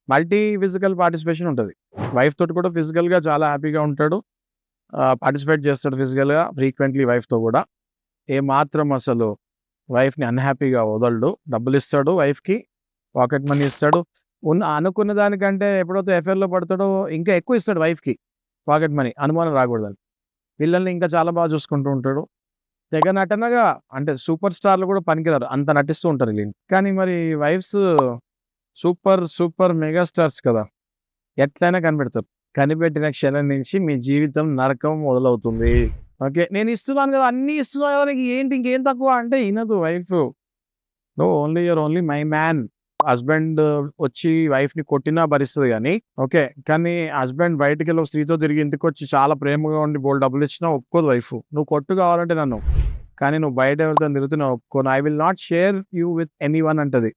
Multi physical participation ఉంటది. Wife తోటి కూడా ఫిజికల్‌గా చాలా హ్యాపీగా ఉంటాడు. పార్టిసిపేట్ చేస్తాడు ఫిజికల్‌గా ఫ్రీక్వెంట్‌లీ వైఫ్‌తో గూడా. ఏమాత్రం అసలు వైఫ్‌ని అన్‌హ్యాపీగా వదలడు. డబ్బులిస్తాడు వైఫ్‌కి. పాకెట్ మనీ ఇస్తాడు. అనుకున్న దానికంటే ఎప్పుడైతే ఎఫ్ఐఆర్‌లో పడతాడో ఇంకా ఎక్కువ ఇస్తాడు వైఫ్‌కి పాకెట్ మనీ. అనుమానం రాకూడదని. పిల్లల్ని ఇంకా చాలా బాగా చూసుకుంటూ ఉంటాడు. తెగ నటనగా అంటే సూపర్ స్టార్‌లు కూడా పనికిరారు. అంత నటిస్తూ ఉంటారు ఈళ్ళు. కానీ మరి wives super, super mega stars కదా! ఎట్లైనా కనిపెడతారు. కనిపెట్టిన క్షణం నుంచి మీ జీవితం నరకం మొదలవుతుంది. ఓకే. నేను ఇస్తున్నాను గదా! అన్నీ ఇస్తున్నా గదా! నీకు ఏంటి ఇంకేం తక్కువ అంటే ఇనదు wife. No only your only my man. Husband వచ్చి వైఫ్‌ని కొట్టినా భరిస్తది గానీ, ఓకే. కానీ హస్బెండ్ బయటికెళ్ళి ఒక స్త్రీతో తిరిగి ఇంటికొచ్చి చాలా ప్రేమగా ఉండి బోలెడు డబ్బులిచ్చినా ఒప్పుకోదు వైఫ్. నువ్వు కొట్టు కావాలంటే నన్ను. కానీ నువ్వు బయట ఎవరితోని తిరుగుతున్నావు ఒప్పుకోను. I will not share you with anyone అంటది.